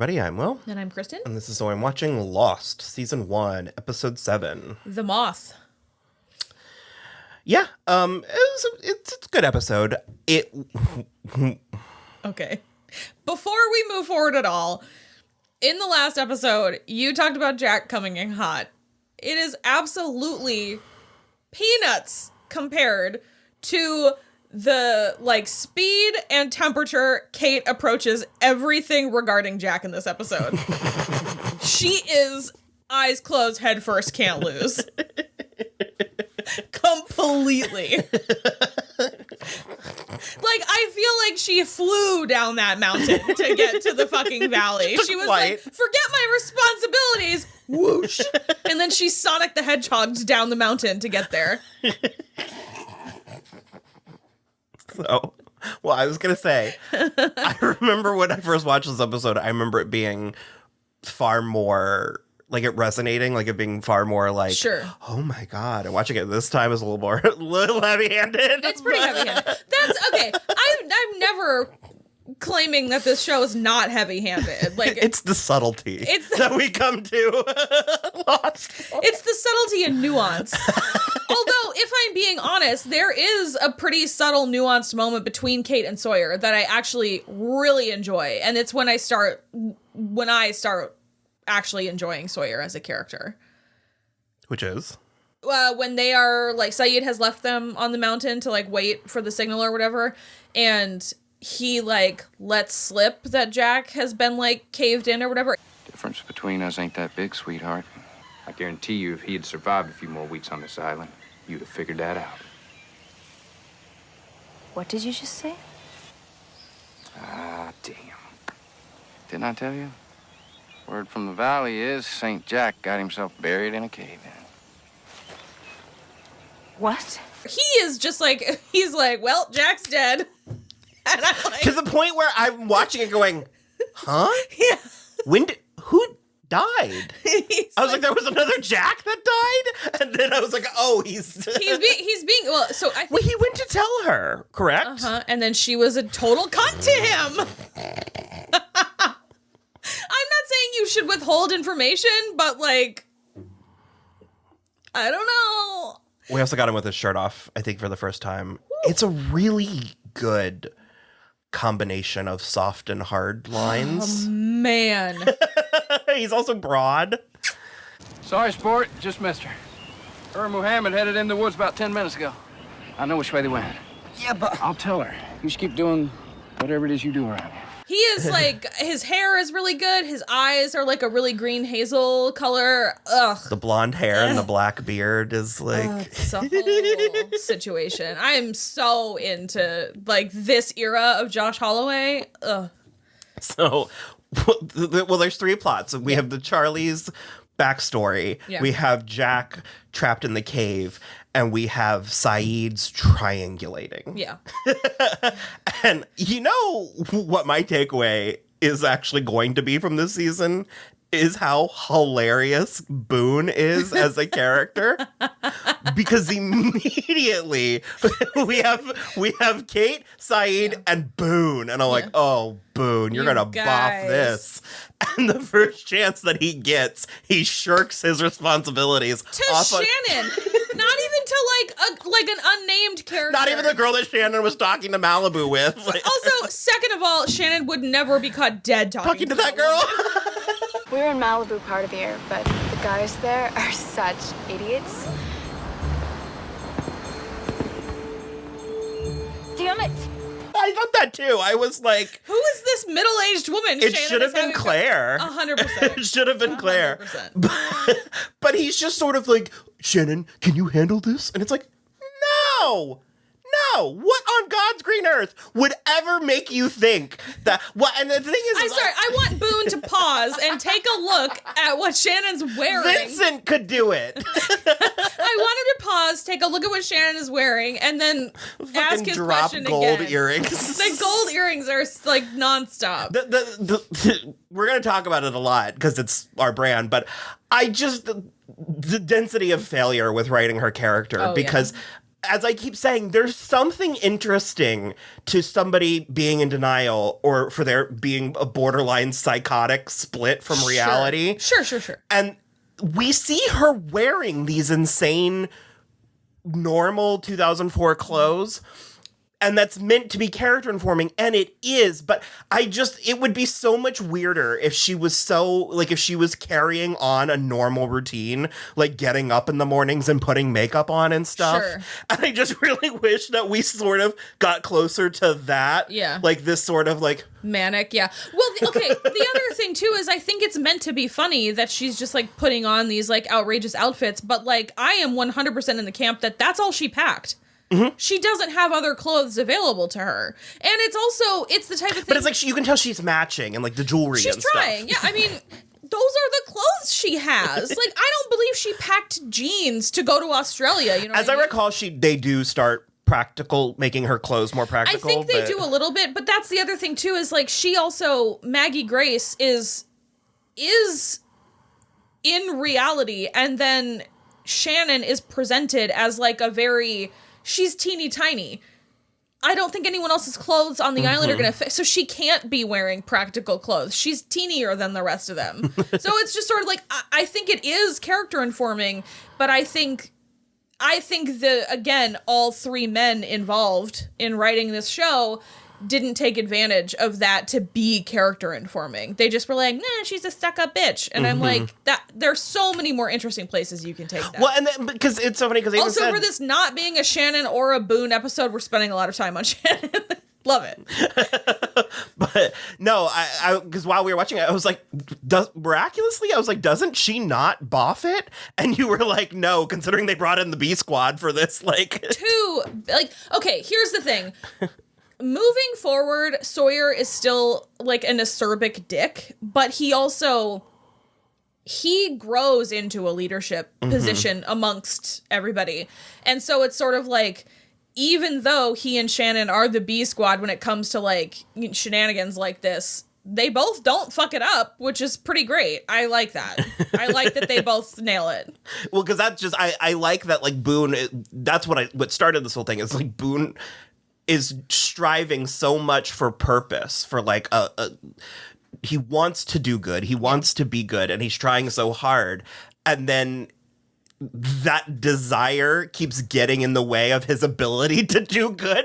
everybody. I'm Will. And I'm Kristen. And this is So I'm watching Lost, Season 1, Episode 7. The Moth. Yeah, it's a good episode. Okay. Before we move forward at all, in the last episode, you talked about Jack coming in hot. It is absolutely peanuts compared to the speed and temperature Kate approaches everything regarding Jack in this episode. She is eyes closed, head first, can't lose. Completely. I feel like she flew down that mountain to get to the fucking valley. She was like, forget my responsibilities, whoosh. And then she Sonic the Hedgehog down the mountain to get there. So, well, I was going to say, I remember when I first watched this episode, I remember it being far more, it resonating, it being far more sure. Oh my God. And watching it this time is a little heavy-handed. It's pretty heavy-handed. That's, okay, I'm never claiming that this show is not heavy-handed. It's the subtlety that we come to Lost. It's the subtlety and nuance. Although, if I'm being honest, there is a pretty subtle, nuanced moment between Kate and Sawyer that I actually really enjoy. And it's when I start actually enjoying Sawyer as a character. Which is? When they are, Sayid has left them on the mountain to, wait for the signal or whatever. And he, lets slip that Jack has been, caved in or whatever. Difference between us ain't that big, sweetheart. I guarantee you if he had survived a few more weeks on this island, you'd have figured that out. What did you just say? Ah, damn. Didn't I tell you? Word from the valley is St. Jack got himself buried in a cave. What? He is just he's well, Jack's dead. And I'm to the point where I'm watching it going, huh? Yeah. Who died? I was there was another Jack that died? And then I was oh, he's being, well, so I think... he went to tell her, correct? Uh-huh, and then she was a total cunt to him. I'm not saying you should withhold information, but, I don't know. We also got him with his shirt off, I think, for the first time. Woo. It's a really good combination of soft and hard lines. Oh, man. He's also broad. Sorry, sport. Just missed her. Her and Muhammad headed in the woods about 10 minutes ago. I know which way they went. Yeah, but... I'll tell her. You just keep doing whatever it is you do around here. He is, his hair is really good. His eyes are, a really green hazel color. Ugh. The blonde hair and the black beard is, it's a whole situation. I am so into, this era of Josh Holloway. Ugh. So, well, there's three plots. We have the Charlie's backstory. Yeah. We have Jack trapped in the cave. And we have Sayid's triangulating. Yeah. And you know what my takeaway is actually going to be from this season is how hilarious Boone is as a character. Because immediately we have Kate, Sayid, and Boone. And I'm oh, Boone, you're going to boff this. And the first chance that he gets, he shirks his responsibilities. To Shannon. Not even to an unnamed character. Not even the girl that Shannon was talking to Malibu with. Also, second of all, Shannon would never be caught dead talking to that girl. We're in Malibu part of the year, but the guys there are such idiots. Damn it! I thought that too. I was who is this middle-aged woman? It should have been Claire. 100%. It should have been Claire. But he's just sort of Shannon, can you handle this? And it's no! What on God's green earth would ever make you think that? What? And the thing is, I want Boone to pause and take a look at what Shannon's wearing. Vincent could do it. I want him to pause, take a look at what Shannon is wearing, and then ask his question gold again. Earrings. The gold earrings are nonstop. We're gonna talk about it a lot because it's our brand, but the density of failure with writing her character because. Yeah. as I keep saying, there's something interesting to somebody being in denial or for there being a borderline psychotic split from reality. Sure. And we see her wearing these insane normal 2004 clothes. And that's meant to be character informing, and it is, but it would be so much weirder if she was if she was carrying on a normal routine, like getting up in the mornings and putting makeup on and stuff. Sure. And I just really wish that we sort of got closer to that. Yeah. Like this sort of like... Manic, yeah. Well, the other thing, too, is I think it's meant to be funny that she's just, like, putting on these, like, outrageous outfits, but, like, I am 100% in the camp that that's all she packed. Mm-hmm. She doesn't have other clothes available to her. And it's the type of thing... But it's like, you can tell she's matching and, like, the jewelry and stuff. She's trying, yeah. I mean, those are the clothes she has. Like, I don't believe she packed jeans to go to Australia, you know As I recall, they do start making her clothes more practical. I think they do a little bit, but that's the other thing, too, is, like, she also... Maggie Grace is in reality, and then Shannon is presented as, like, a very... She's teeny tiny. I don't think anyone else's clothes on the island are going to fit. So she can't be wearing practical clothes. She's teenier than the rest of them. So it's just sort of like, I think it is character informing, but I think all three men involved in writing this show didn't take advantage of that to be character informing. They just were like, nah, she's a stuck-up bitch. And I'm like, there's so many more interesting places you can take that. Well, and because it's so funny because also for this not being a Shannon or a Boone episode, we're spending a lot of time on Shannon. Love it. But no, because while we were watching it, I was like, miraculously, I was like, doesn't she not boff it? And you were like, no, considering they brought in the B Squad for this, like... Okay, here's the thing. Moving forward, Sawyer is still, like, an acerbic dick, but he grows into a leadership position amongst everybody. And so it's sort of like, even though he and Shannon are the B Squad when it comes to, like, shenanigans like this, they both don't fuck it up, which is pretty great. I like that. I like that they both nail it. Well, because that's just, I like that, like, Boone, that's what started this whole thing, is, like, Boone is striving so much for purpose, for like he wants to do good, he wants to be good, and he's trying so hard, and then that desire keeps getting in the way of his ability to do good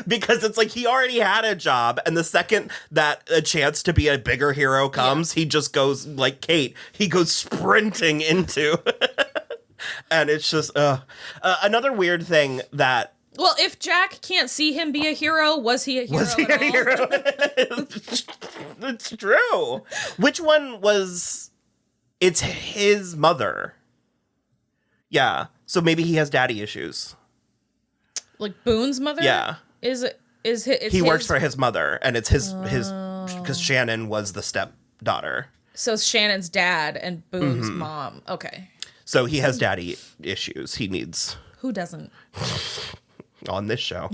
because it's like he already had a job, and the second that a chance to be a bigger hero comes, he just goes like Kate, he goes sprinting into and it's just another weird thing that... Well, if Jack can't see him be a hero, was he a hero at all? Hero? It's true. Which one was... It's his mother. Yeah. So maybe he has daddy issues. Like Boone's mother? Yeah. He works for his mother, and it's his because Shannon was the stepdaughter. So Shannon's dad and Boone's mom. Okay. So he has daddy issues. He needs... Who doesn't? On this show.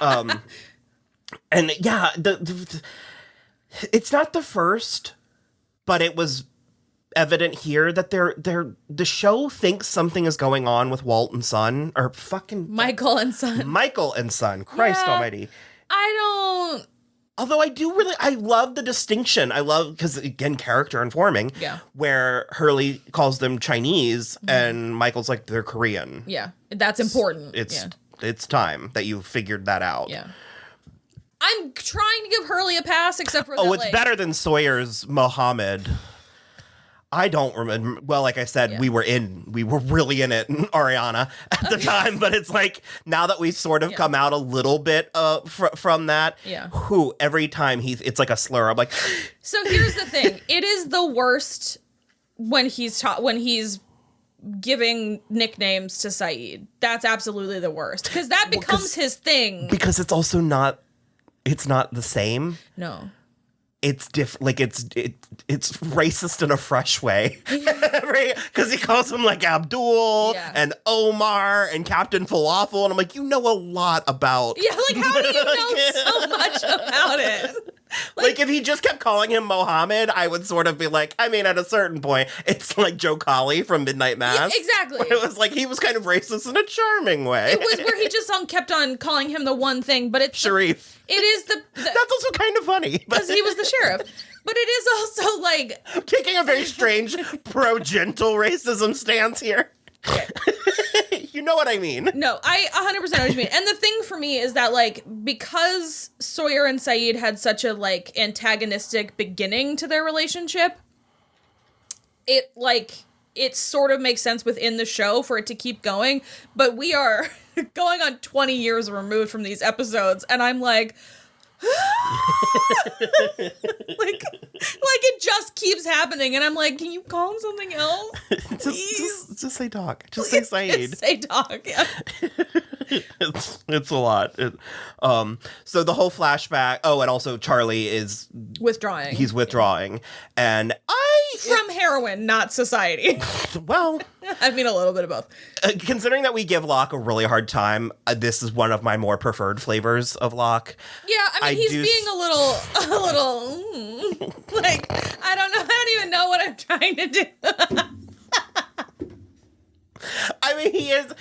And yeah, it's not the first, but it was evident here that the show thinks something is going on with Walt and Son, or fucking Michael and Son. Michael and Son. Christ almighty. I don't... Although I love the distinction. I love, because again, character informing. Yeah. Where Hurley calls them Chinese and Michael's like, they're Korean. Yeah. That's important. It's time that you figured that out. Yeah. I'm trying to give Hurley a pass, except for it's better than Sawyer's Mohammed. I don't remember. Well, like I said, we were really in it, Ariana, at the time. But it's like, now that we've sort of come out a little bit from that, every time it's like a slur. I'm like... So here's the thing. It is the worst when he's giving nicknames to Sayid. That's absolutely the worst, because that becomes his thing. Because it's also not the same. No. It's different. Like it's racist in a fresh way, because he calls him like Abdul and Omar and Captain Falafel, and I'm like, you know a lot about. Yeah, like how do you know so much about it? Like, if he just kept calling him Mohammed, I would sort of be like, I mean, at a certain point, it's like Joe Collie from Midnight Mass. Yeah, exactly. It was like, he was kind of racist in a charming way. It was where he just kept on calling him the one thing, but it's Sharif. It is That's also kind of funny. because he was the sheriff. But it is also like taking a very strange pro-gentle racism stance here. You know what I mean? No, I 100% know what you mean. And the thing for me is that, like, because Sawyer and Sayid had such a, like, antagonistic beginning to their relationship, it sort of makes sense within the show for it to keep going. But we are going on 20 years removed from these episodes, and I'm like... like it just keeps happening, and I'm like, can you call him something else? just say Doc. Just say Sayid. Just say Doc. Yeah. It's a lot. So the whole flashback. Oh, and also Charlie is withdrawing. He's withdrawing, and from heroin, not society. Well, I mean a little bit of both. Considering that we give Locke a really hard time, this is one of my more preferred flavors of Locke. Yeah, I mean, he's being a little, like, I don't even know what I'm trying to do. I mean, he is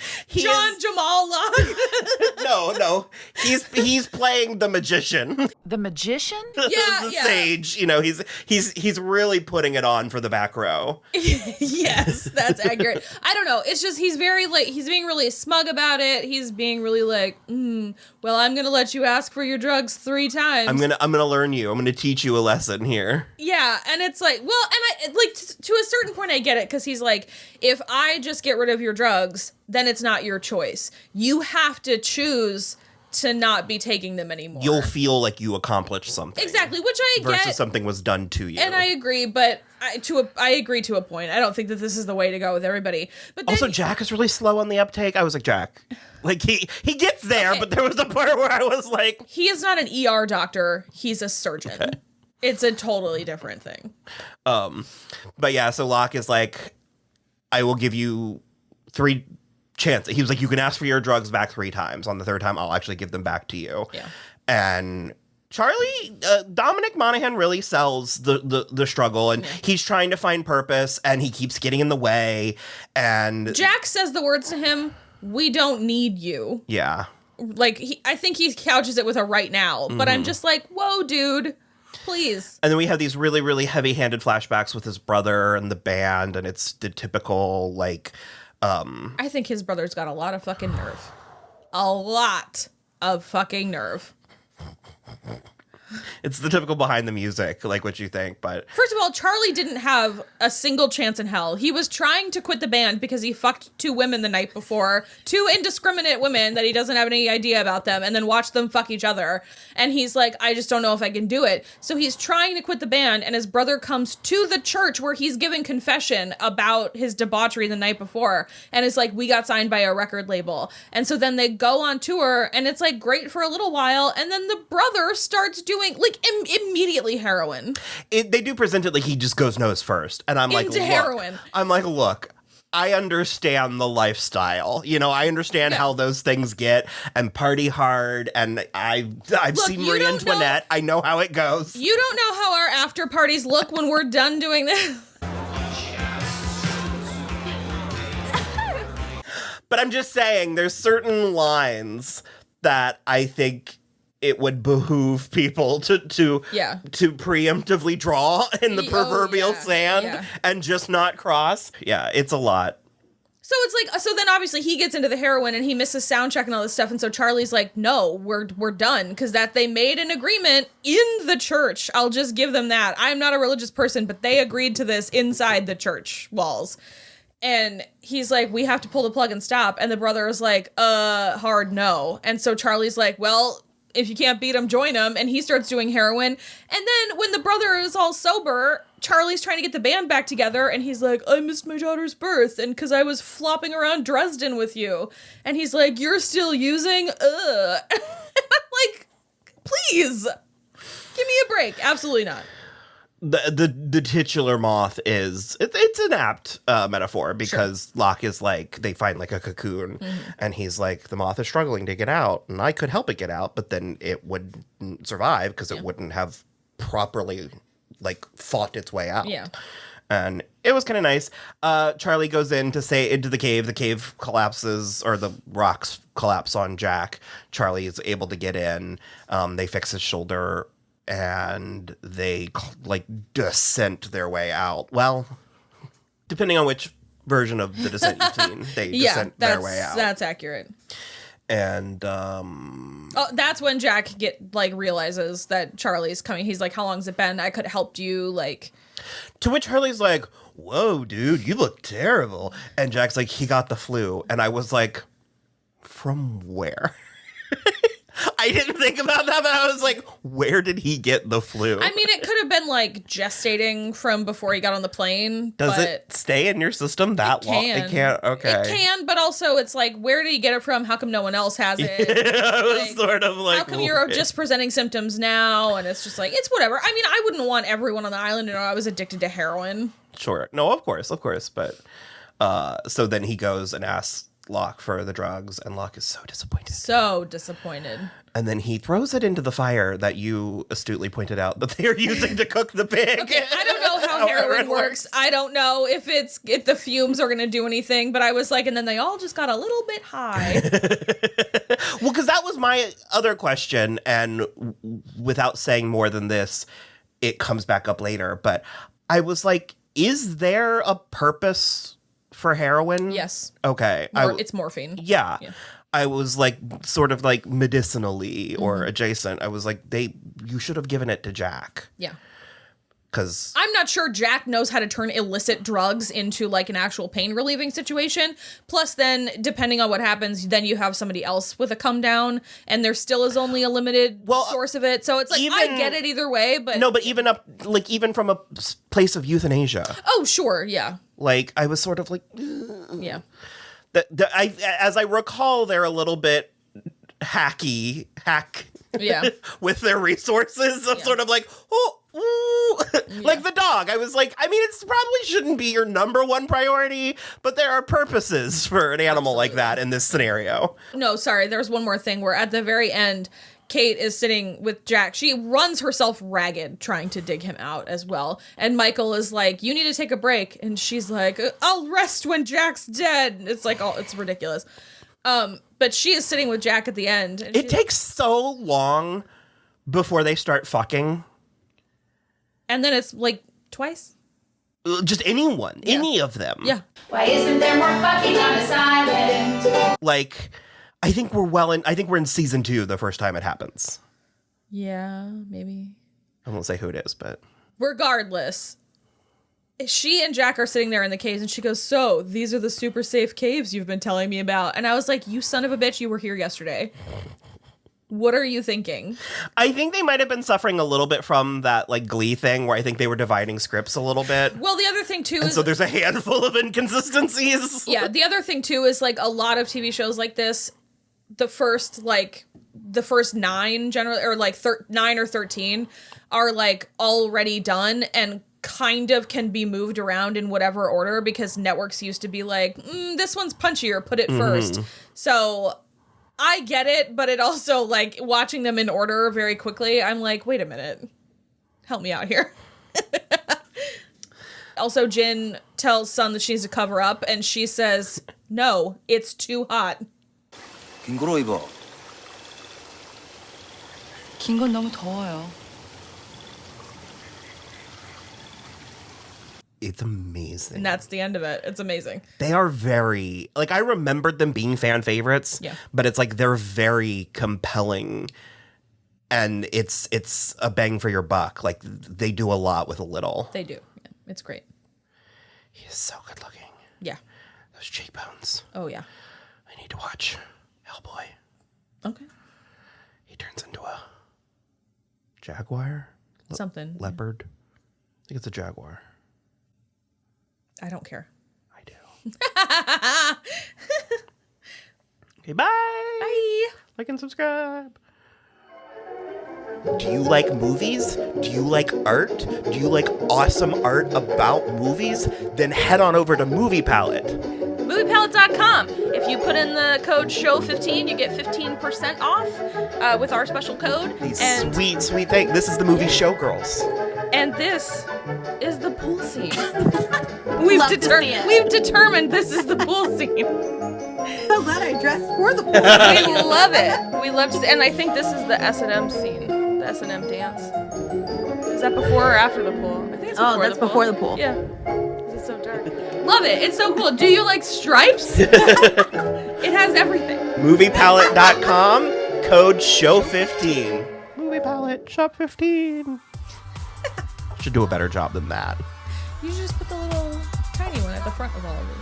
Jamal Locke. No, he's playing the magician. The magician? Yeah, the sage. You know, he's really putting it on for the back row. Yes, that's accurate. I don't know. It's just he's being really smug about it. He's being really like, well, I'm gonna let you ask for your drugs 3 times. I'm gonna learn you. I'm gonna teach you a lesson here. Yeah, and it's like, well, and I like to a certain point I get it, because he's like, if I just get rid of your drugs, then it's not your choice. You have to choose to not be taking them anymore. You'll feel like you accomplished something. Exactly, which I get. Versus something was done to you. And I agree, but I agree to a point. I don't think that this is the way to go with everybody. But then, also, Jack is really slow on the uptake. I was like, Jack, like he gets there, okay. But there was a part where I was like, he is not an ER doctor. He's a surgeon. Okay. It's a totally different thing. But yeah, so Locke is like, I will give you 3 chances. He was like, you can ask for your drugs back 3 times. On the 3rd time, I'll actually give them back to you. Yeah. And Charlie, Dominic Monaghan really sells the struggle, and he's trying to find purpose, and he keeps getting in the way. And Jack says the words to him, "We don't need you." Yeah. Like, I think he couches it with a right now, but I'm just like, whoa, dude. Please. And then we have these really, really heavy-handed flashbacks with his brother and the band, and it's the typical, like... I think his brother's got a lot of fucking nerve. A lot of fucking nerve. It's the typical behind the music, like what you think, but... First of all, Charlie didn't have a single chance in hell. He was trying to quit the band because he fucked 2 women the night before. 2 indiscriminate women that he doesn't have any idea about them, and then watched them fuck each other. And he's like, I just don't know if I can do it. So he's trying to quit the band, and his brother comes to the church where he's giving confession about his debauchery the night before. And it's like, we got signed by a record label. And so then they go on tour, and it's like great for a little while, and then the brother starts doing like immediately heroin. They do present it like he just goes nose first, and I'm like, into heroin. I'm like, look, I understand the lifestyle. You know, I understand how those things get, and party hard, and I've seen Marie Antoinette. I know how it goes. You don't know how our after parties look when we're done doing this. But I'm just saying, there's certain lines that I think it would behoove people to preemptively draw in the proverbial sand and just not cross. Yeah, it's a lot. So it's like, so then obviously he gets into the heroin and he misses sound check and all this stuff. And so Charlie's like, no, we're done. Because that they made an agreement in the church. I'll just give them that. I'm not a religious person, but they agreed to this inside the church walls. And he's like, we have to pull the plug and stop. And the brother is like, hard no. And so Charlie's like, well, if you can't beat him, join him. And he starts doing heroin. And then when the brother is all sober, Charlie's trying to get the band back together. And he's like, I missed my daughter's birth. And because I was flopping around Dresden with you. And he's like, you're still using? And I'm like, please, give me a break. Absolutely not. The titular moth is it's an apt metaphor because Locke is like, they find like a cocoon and he's like, the moth is struggling to get out and I could help it get out, but then it wouldn't survive because it wouldn't have properly like fought its way out. Yeah. And it was kind of nice. Charlie goes into the cave. The cave collapses, or the rocks collapse on Jack. Charlie is able to get in. They fix his shoulder, and they like descent their way out. Well, depending on which version of the descent you've seen, they descent their way out. That's accurate. And that's when Jack realizes that Charlie's coming. He's like, "How long's it been? I could have helped you." Like, to which Charlie's like, "Whoa, dude, you look terrible." And Jack's like, "He got the flu." And I was like, "From where?" I didn't think about that, but I was like, where did he get the flu? I mean, it could have been like gestating from before he got on the plane. Does it stay in your system that long? It can't. Okay. It can, but also it's like, where did he get it from? How come no one else has it? I was sort of like, how come you're just presenting symptoms now? And it's just like, it's whatever. I mean, I wouldn't want everyone on the island to know I was addicted to heroin. Sure. No, of course. But so then he goes and asks Locke for the drugs, and Locke is so disappointed. And then he throws it into the fire that you astutely pointed out that they are using to cook the pig. Okay, I don't know how heroin works. I don't know if the fumes are going to do anything, but I was like, and then they all just got a little bit high. Well, because that was my other question, and without saying more than this, it comes back up later, but I was like, is there a purpose for heroin? Yes. Okay. It's morphine. Yeah. I was like, sort of like medicinally or adjacent. I was like, you should have given it to Jack. Yeah. Because I'm not sure Jack knows how to turn illicit drugs into like an actual pain relieving situation. Plus, then depending on what happens, then you have somebody else with a come down, and there still is only a limited source of it. So it's like, I get it either way, but no, but even from a place of euthanasia. Oh, sure, yeah. Like I was sort of like, yeah. As I recall, they're a little bit hack yeah, with their resources of sort of like, like the dog. I was like, I mean, it probably shouldn't be your number one priority, but there are purposes for an animal like that in this scenario. No, sorry, there's one more thing where at the very end, Kate is sitting with Jack. She runs herself ragged trying to dig him out as well. And Michael is like, you need to take a break. And she's like, I'll rest when Jack's dead. It's like, it's ridiculous. But she is sitting with Jack at the end. And it takes so long before they start fucking. And then it's like twice. Just anyone, any of them. Yeah. Why isn't there more fucking on this island? Like, I think we're in season 2 the first time it happens. Yeah, maybe. I won't say who it is, but regardless, she and Jack are sitting there in the caves, and she goes, so these are the super safe caves you've been telling me about. And I was like, you son of a bitch, you were here yesterday. What are you thinking? I think they might have been suffering a little bit from that like Glee thing where I think they were dividing scripts a little bit. Well, the other thing too is, so there's a handful of inconsistencies. Yeah, the other thing too is like a lot of TV shows like this, the first 9 generally, or like 9 or 13 are like already done and kind of can be moved around in whatever order, because networks used to be like, this one's punchier, put it first. So I get it, but it also, like, watching them in order very quickly, I'm like, wait a minute. Help me out here. Also, Jin tells Sun that she needs to cover up, and she says, no, it's too hot. 긴 거로 입어. 긴 건 너무 더워요. It's amazing. And that's the end of it. It's amazing. They are very, like, I remembered them being fan favorites, but it's like they're very compelling, and it's a bang for your buck. Like, they do a lot with a little. They do. Yeah, it's great. He is so good looking. Yeah. Those cheekbones. Oh, yeah. I need to watch Hellboy. Okay. He turns into a jaguar? Something. Leopard? I think it's a jaguar. I don't care. I do. Okay, bye. Bye. Like and subscribe. Do you like movies? Do you like art? Do you like awesome art about movies? Then head on over to Movie Palette. moviepalette.com. If you put in the code SHOW15, you get 15% off with our special code. These sweet thing. This is the movie Showgirls. And this is the pool scene. Love to see it. We've determined this is the pool scene. So glad I dressed for the pool. We love it. We love to see, and I think this is the S&M scene. The S&M dance. Is that before or after the pool? I think it's before that's before the pool. Yeah. It's so dark. Love it. It's so cool. Do you like stripes? It has everything. Moviepalette.com, code SHOW15. Movie Palette, shop 15. Should do a better job than that. You should just put the little tiny one at the front of all of them.